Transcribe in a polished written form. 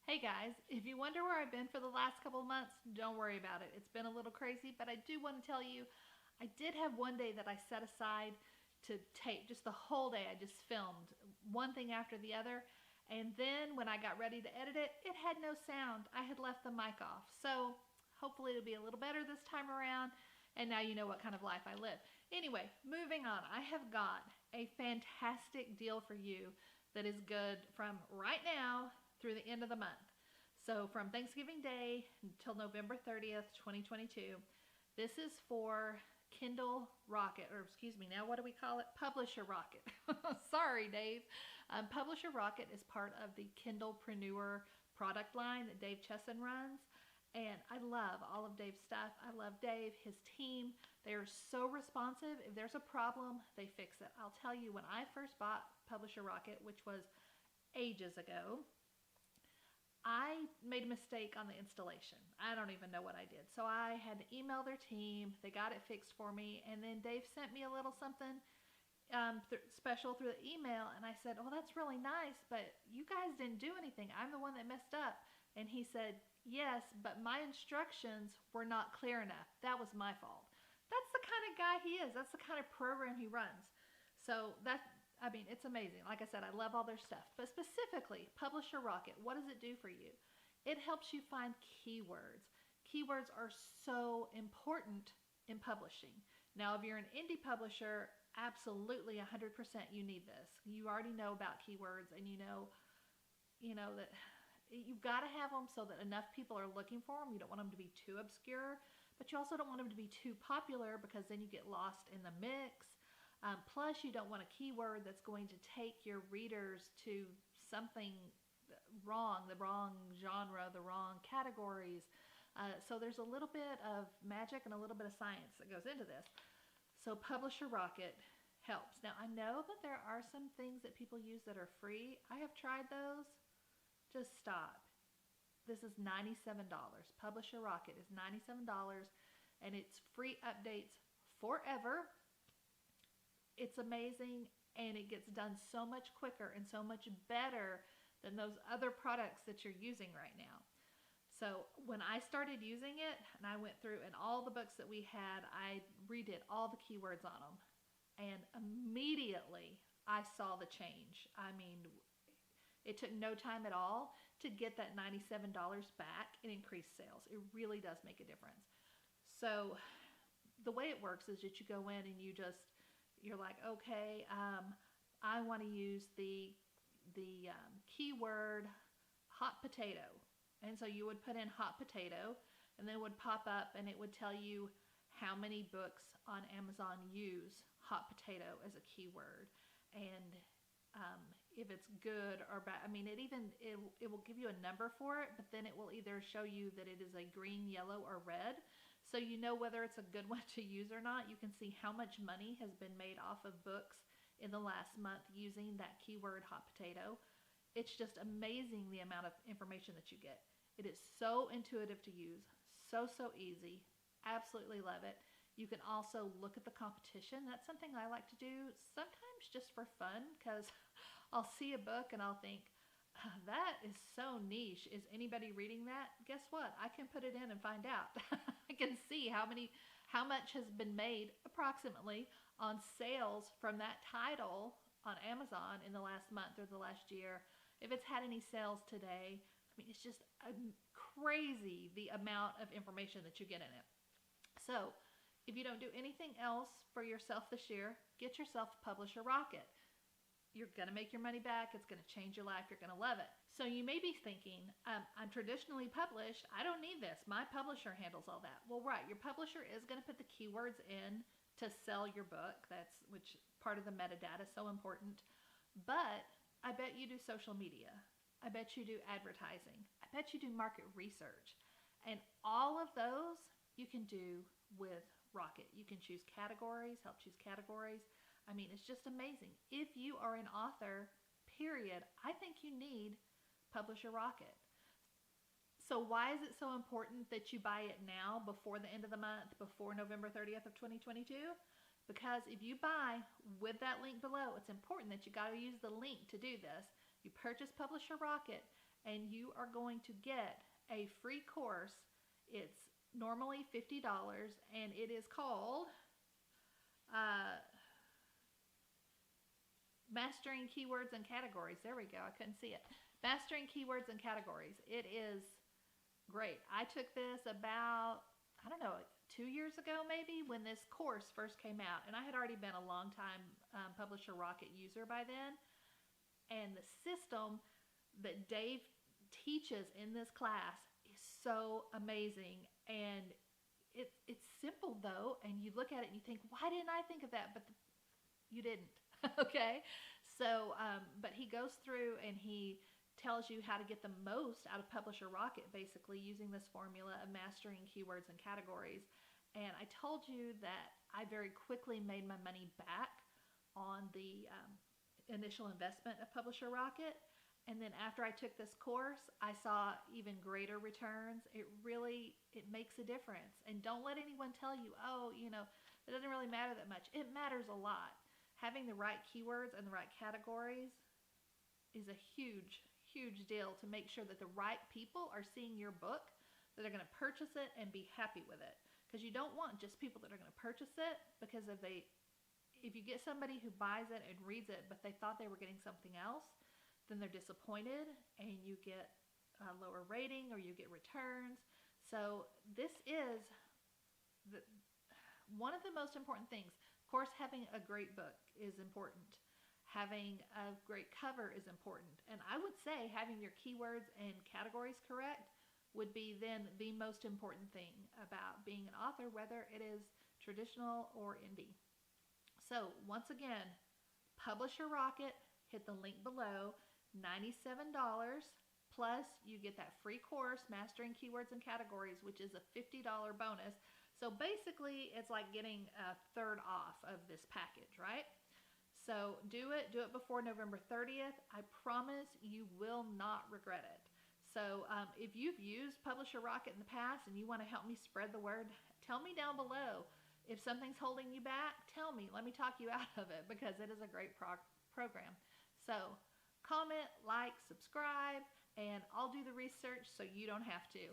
Hey guys, if you wonder where I've been for the last couple of months, don't worry about it. It's been a little crazy, but I do want to tell you I did have one day that I set aside to tape, just the whole day. I just filmed one thing after the other. And then when I got ready to edit it, it had no sound. I had left the mic off. So hopefully it'll be a little better this time around. And now you know what kind of life I live. Anyway, moving on. I have got a fantastic deal for you that is good from right now through the end of the month. So from Thanksgiving Day until November 30th, 2022, this is for Kindle Rocket, or excuse me, now what do we call it? Publisher Rocket. Sorry, Dave. Publisher Rocket is part of the Kindlepreneur product line that Dave Chesson runs. And I love all of Dave's stuff. I love Dave, his team. They are so responsive. If there's a problem, they fix it. I'll tell you, when I first bought Publisher Rocket, which was ages ago, I made a mistake on the installation. I don't even know what I did. So I had to email their team. They got it fixed for me. And then Dave sent me a little something special through the email. And I said, "Oh, that's really nice, but you guys didn't do anything. I'm the one that messed up." And he said, "Yes, but my instructions were not clear enough. That was my fault." That's the kind of guy he is. That's the kind of program he runs. So I mean, it's amazing. Like I said, I love all their stuff. But specifically, Publisher Rocket, what does it do for you? It helps you find keywords. Keywords are so important in publishing. Now, if you're an indie publisher, absolutely 100% you need this. You already know about keywords and you know that you've got to have them so that enough people are looking for them. You don't want them to be too obscure, but you also don't want them to be too popular because then you get lost in the mix. Plus, you don't want a keyword that's going to take your readers to something wrong, the wrong genre, the wrong categories. So there's a little bit of magic and a little bit of science that goes into this. So Publisher Rocket helps. Now, I know that there are some things that people use that are free. I have tried those. Just stop. This is $97. Publisher Rocket is $97 and it's free updates forever. It's amazing and it gets done so much quicker and so much better than those other products that you're using right now. So when I started using it and I went through and all the books that we had, I redid all the keywords on them. And immediately I saw the change. I mean, it took no time at all to get that $97 back and increase sales. It really does make a difference. So the way it works is that you go in and you're like, okay, I want to use the keyword hot potato, and so you would put in hot potato, and then it would pop up and it would tell you how many books on Amazon use hot potato as a keyword, and if it's good or bad. I mean, it will give you a number for it, but then it will either show you that it is a green, yellow, or red. So you know whether it's a good one to use or not. You can see how much money has been made off of books in the last month using that keyword hot potato. It's just amazing the amount of information that you get. It is so intuitive to use, so easy. Absolutely love it. You can also look at the competition. That's something I like to do sometimes just for fun because I'll see a book and I'll think, "Ah, that is so niche. Is anybody reading that?" Guess what? I can put it in and find out. I can see how much has been made approximately on sales from that title on Amazon in the last month or the last year. If it's had any sales today, I mean, it's just crazy the amount of information that you get in it. So, if you don't do anything else for yourself this year, get yourself Publisher Rocket. You're going to make your money back. It's going to change your life. You're going to love it. So you may be thinking, I'm traditionally published. I don't need this. My publisher handles all that. Well, right. Your publisher is going to put the keywords in to sell your book. Which part of the metadata is so important. But I bet you do social media. I bet you do advertising. I bet you do market research. And all of those you can do with Rocket. You can choose categories, help choose categories. I mean, it's just amazing. If you are an author, period, I think you need Publisher Rocket. So why is it so important that you buy it now before the end of the month, before November 30th of 2022? Because if you buy with that link below, it's important that you got to use the link to do this. You purchase Publisher Rocket and you are going to get a free course. It's normally $50, and it is called uh, Mastering Keywords and Categories. There we go. I couldn't see it. Mastering Keywords and Categories. It is great. I took this about, I don't know, 2 years ago maybe, when this course first came out. And I had already been a long time Publisher Rocket user by then. And the system that Dave teaches in this class is so amazing. And it's simple though, and you look at it and you think, why didn't I think of that? But you didn't. Okay, so but he goes through and he tells you how to get the most out of Publisher Rocket, basically using this formula of mastering keywords and categories. And I told you that I very quickly made my money back on the initial investment of Publisher Rocket. And then after I took this course, I saw even greater returns. It makes a difference. And don't let anyone tell you, oh, it doesn't really matter that much. It matters a lot. Having the right keywords and the right categories is a huge, huge deal to make sure that the right people are seeing your book, that are going to purchase it and be happy with it. Because you don't want just people that are going to purchase it, because if you get somebody who buys it and reads it, but they thought they were getting something else, then they're disappointed and you get a lower rating or you get returns. So this is one of the most important things. Of course, having a great book is important. Having a great cover is important. And I would say having your keywords and categories correct would be then the most important thing about being an author, whether it is traditional or indie. So once again, Publisher Rocket, hit the link below, $97, plus you get that free course, Mastering Keywords and Categories, which is a $50 bonus. So basically, it's like getting a third off of this package, right? So do it before November 30th. I promise you will not regret it. So if you've used Publisher Rocket in the past and you want to help me spread the word, tell me down below. If something's holding you back, tell me. Let me talk you out of it, because it is a great program. So comment, like, subscribe, and I'll do the research so you don't have to.